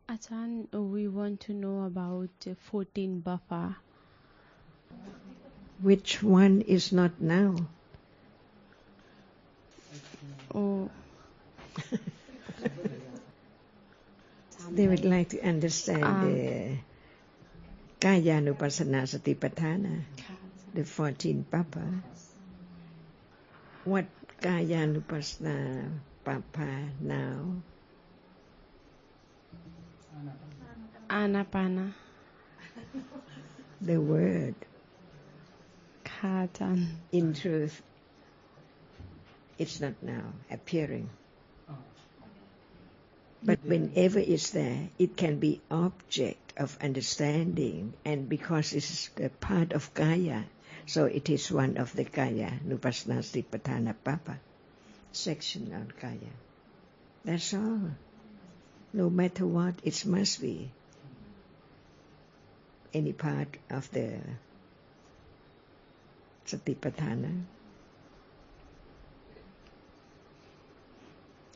Ajahn, we want to know about 14 bapa. Which one is not now? Oh. They would like to understand the Kayanupassana Satipatthana, the 14 bapa. What Kayanupassana bapa now? Anapana. The word. Ajahn. In truth, it's not now appearing. But whenever it's there, it can be object of understanding, and because it's a part of Kaya, so it is one of the Kaya Nupassana Satipatthana Papa section on Kaya. That's all. No matter what, it must be any part of the Satipatthana.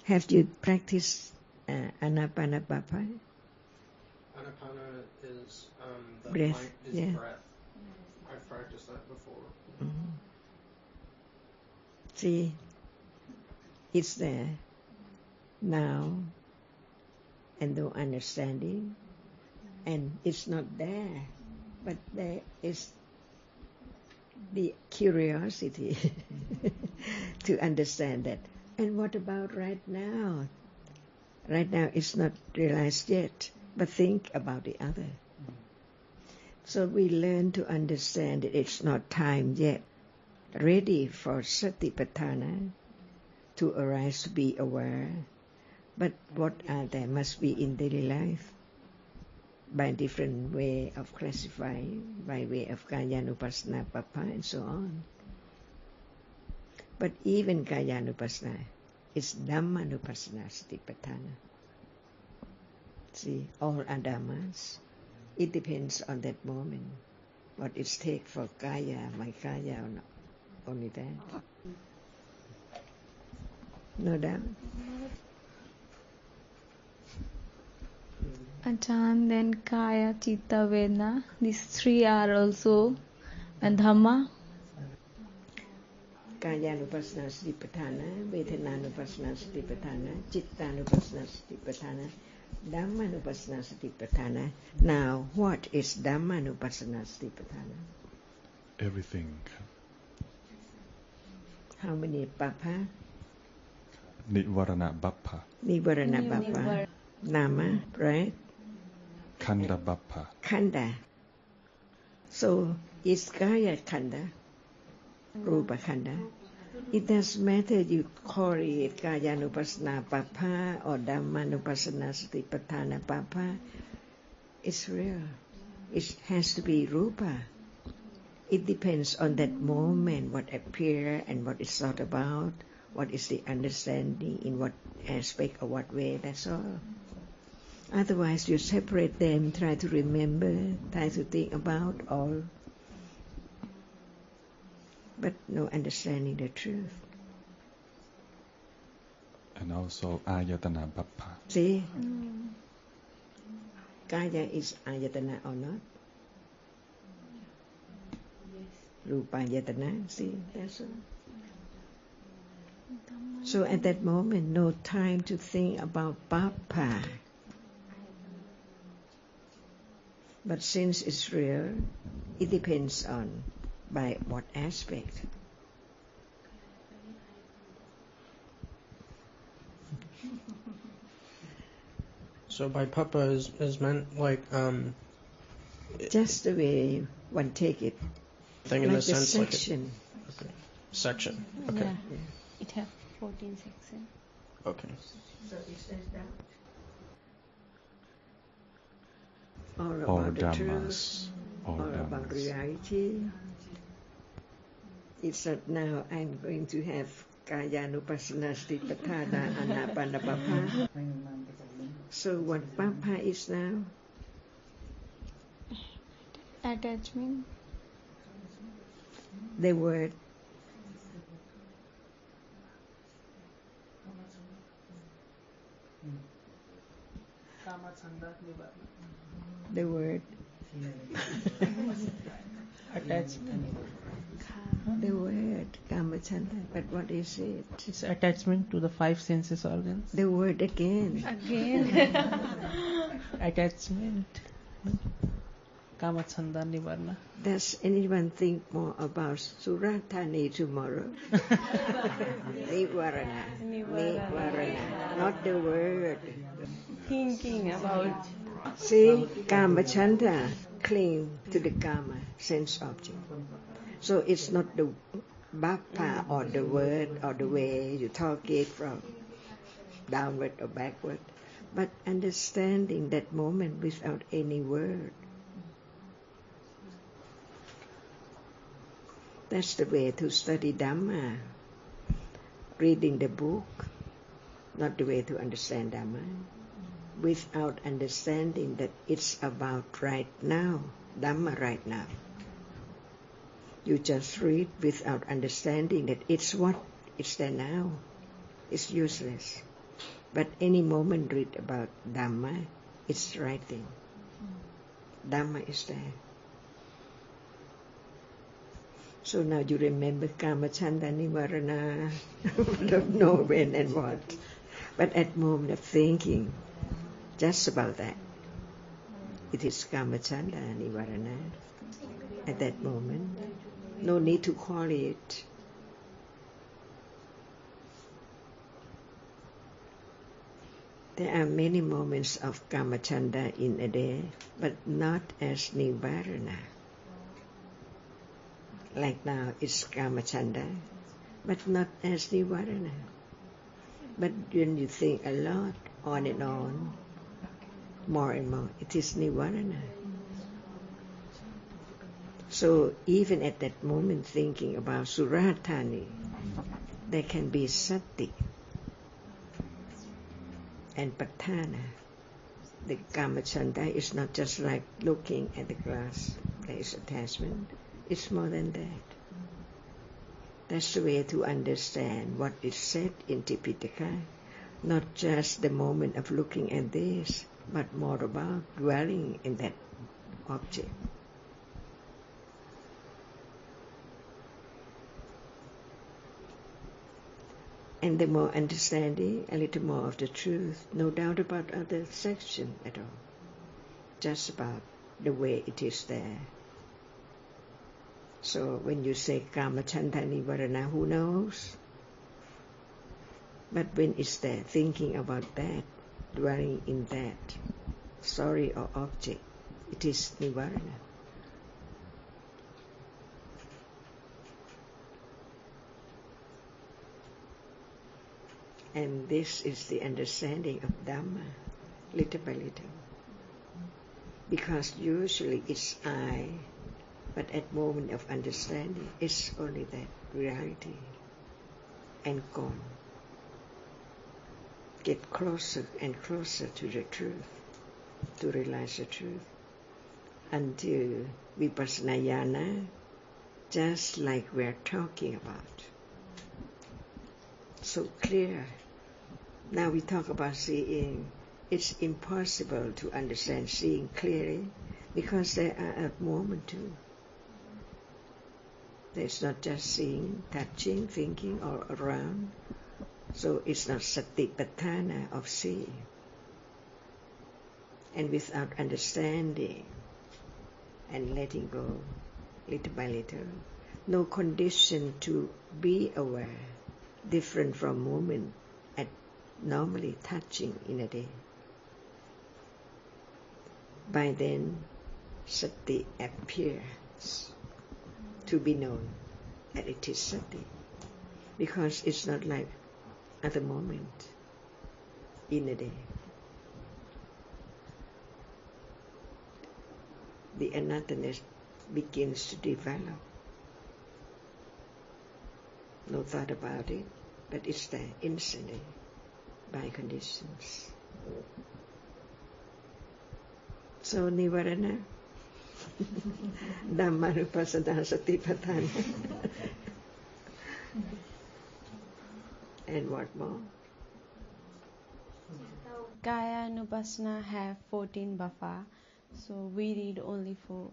Have you practiced Anapana Bapa? Anapana is the breath. breath. I've practiced that before. Mm-hmm. See, it's there now, and no understanding, and it's not there, but there is the curiosity to understand that. And what about right now? Right now it's not realized yet, but think about the other. So we learn to understand that it's not time yet, ready for Satipatthana to arise, to be aware. But what are there must be in daily life by different way of classifying, by way of Kayanupassana Papa and so on. But even Kayanupassana is Dhammanupassana Satipatthana. See, all are Dhammas. It depends on that moment, what it takes for Kaya, my Kaya or not. Only that. No doubt. Ajahn, then Kaya, Chitta, Vedana, these three are also and Dhamma. Kayanupassana Satipatthana, Vedananupassana Satipatthana, Chittanupassana Satipatthana, Dhammanupassana Satipatthana. Now, what is Dhammanupassana Satipatthana? Everything. How many bapa? Nivarana bapa. Nivarana bapa. Nama, right? Khanda bapa. Khanda. So, is Kaya Khanda? Rupa Khanda. It doesn't matter you call it Kayanupassana Papa or Dhammanupassana Satipatthana Papa. It's real. It has to be Rupa. It depends on that moment, what appears and what is thought about, what is the understanding, in what aspect or what way, that's all. Otherwise, you separate them, try to remember, try to think about all, but no understanding the truth. And also Ayatana bapa. See? Kaya is Ayatana or not? Rupa Ayatana, see, that's all. So at that moment, no time to think about Papa. But since it's real, it depends on by what aspect. So by Papa is meant like just the way one take it. Thing like in the the sense section. Like okay. Section. Okay. Yeah. It has 14 sections. Okay. So it says that. All about All the Dhammas. truth, all about reality. It's not now I'm going to have Kayanupassana Satipatthana Anapana Papa. So what Papa is now? Attachment. The word. The word. Attachment. The word kamachanda. But what is it? It's attachment to the five senses organs. The word again. Attachment. Kamachanda Nivarana. Does anyone think more about Suratani tomorrow? Nivarana. Nivarana. Not the word. Thinking about. See, kamachanda cling to the kama, sense object. So it's not the bhapa or the word or the way you talk it from downward or backward, but understanding that moment without any word. That's the way to study Dhamma. Reading the book, not the way to understand Dhamma. Without understanding that it's about right now, Dhamma right now. You just read without understanding that it's what? It's there now. It's useless. But any moment read about Dhamma, it's right thing. Dhamma is there. So now you remember kamachanda nivarana. Don't know when and what. But at moment of thinking, just about that. It is kamachanda nivarana. At that moment. No need to call it. There are many moments of kamachanda in a day, but not as nivarana. Like now it's kamachanda, but not as nivarana. But when you think a lot, on and on, more and more, it is nivarana. So even at that moment thinking about Suratani, there can be sati and patthana. The kamachanda is not just like looking at the glass, there is attachment. It's more than that. That's the way to understand what is said in Tipitaka. Not just the moment of looking at this, but more about dwelling in that object. And the more understanding, a little more of the truth, no doubt about other section at all. Just about the way it is there. So when you say kamachanda nivarana, who knows? But when it's there, thinking about that, dwelling in that story or object, it is nivarana. And this is the understanding of Dhamma, little by little. Because usually it's I, but at moment of understanding, it's only that reality and gone. Get closer and closer to the truth, to realize the truth, until vipassana jnana, just like we're talking about. So clear. Now we talk about seeing. It's impossible to understand seeing clearly because there are a moment too. There's not just seeing, touching, thinking, or around. So it's not Satipatthana of seeing. And without understanding and letting go, little by little, no condition to be aware, different from movement at normally touching in a day. By then, sati appears to be known that it is sati, because it's not like at a moment in a day. The anatterness begins to develop. No thought about it, but it's there instantly by conditions. So nivarana, Dhammanupassana Satipatthana. And what more? Kaya Nupassana have 14 buffa, so we read only 4.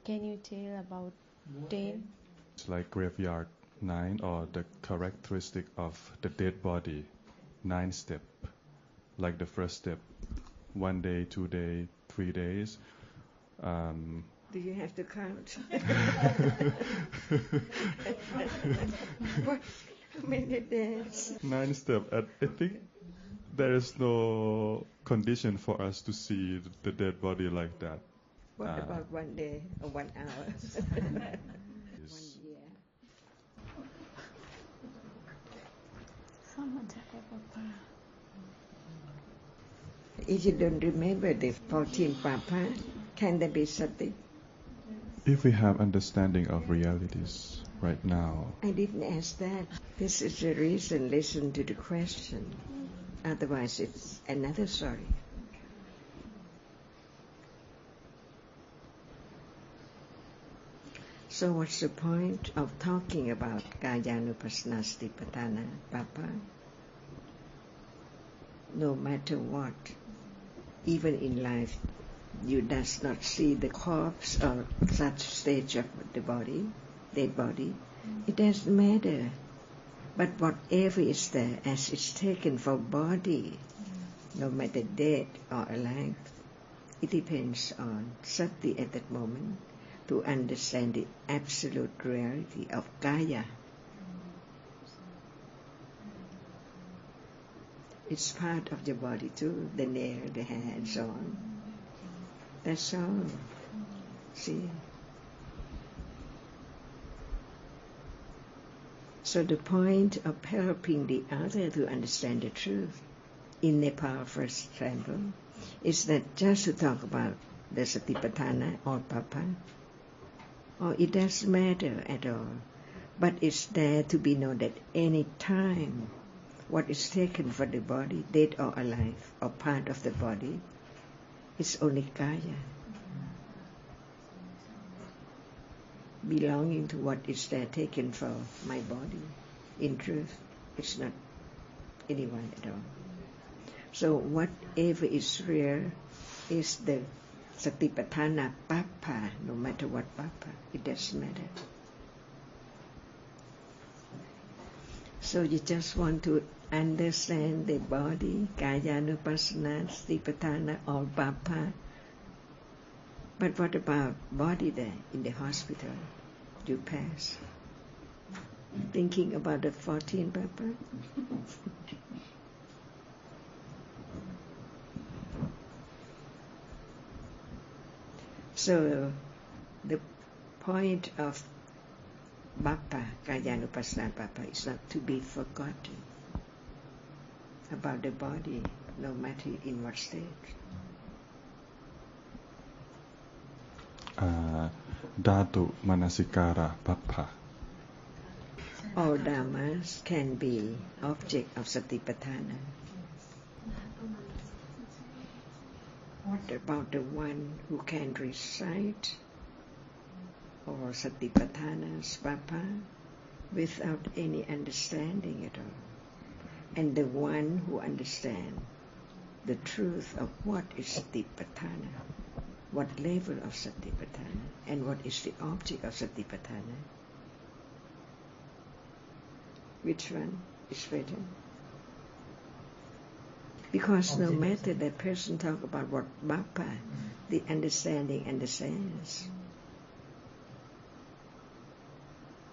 Can you tell about 10? It's like graveyard 9 or the characteristic of the dead body, 9 step. Like the first step, 1 day, 2 day, 3 days. Do you have to count? What? How many days? 9 step. And I think there is no condition for us to see the dead body like that. What about 1 day or 1 hour? 1 year. If you don't remember the 14 papa, can there be sati? If we have understanding of realities right now, I didn't ask that. This is the reason. Listen to the question. Otherwise, it's another story. So what's the point of talking about Kayanupassana Satipatthana, Papa? No matter what, even in life, you does not see the corpse or such stage of the body, dead body. It doesn't matter. But whatever is there, as it's taken for body, no matter dead or alive, it depends on sati at that moment to understand the absolute reality of kaya. It's part of the body too, the nail, the hair, and so on. That's all. See? So the point of helping the other to understand the truth, in Nepal, for example, is not just to talk about the Satipatthana or Papa, or it doesn't matter at all, but it's there to be known at any time what is taken for the body, dead or alive, or part of the body, is only kaya, belonging to what is there taken for my body. In truth, it's not anyone at all. So whatever is real is the Satipatthana Papa, no matter what Papa, it doesn't matter. So you just want to understand the body, Kayanupassana, Satipatthana, or Papa. But what about body there in the hospital? You pass. Thinking about the 14 Papa? So the point of Bappa, Kayanupassana Bappa, is not to be forgotten about the body, no matter in what state. Dhatu Manasikara Bappa. All Dhammas can be object of Satipatthana. What about the one who can recite or Satipatthana's Papa without any understanding at all? And the one who understands the truth of what is Satipatthana, what level of Satipatthana, and what is the object of Satipatthana. Which one is better? Because no matter the person talk about what Bappa, the understanding understands.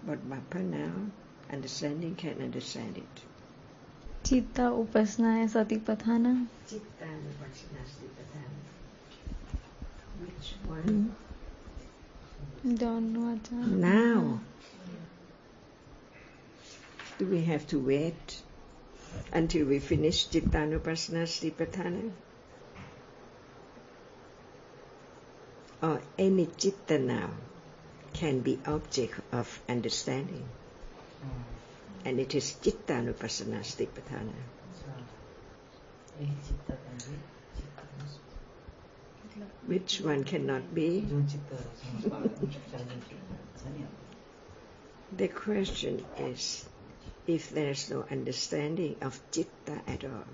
But Bappa now, understanding can understand it. Chitta Upasana Satipatthana. Chitta Upasana Satipatthana. Which one? Don't know, Ajahn. Now. Do we have to wait until we finish Chittanupassana Satipatthana? Or any chitta now can be object of understanding. And it is Chittanupassana Satipatthana. Which one cannot be? The question is, if there is no understanding of chitta at all,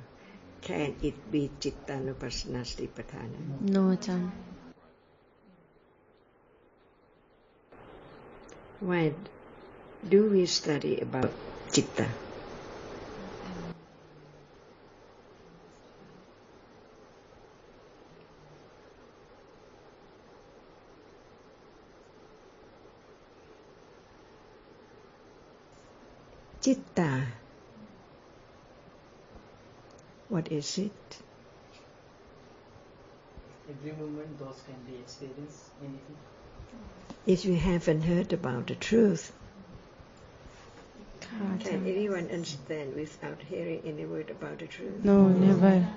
Can it be Cittanupassana Satipatthana? No, Ajahn. Why do we study about Citta? Citta. What is it? Every moment those can be experienced, anything. If you haven't heard about the truth, can anyone understand without hearing any word about the truth? No, never.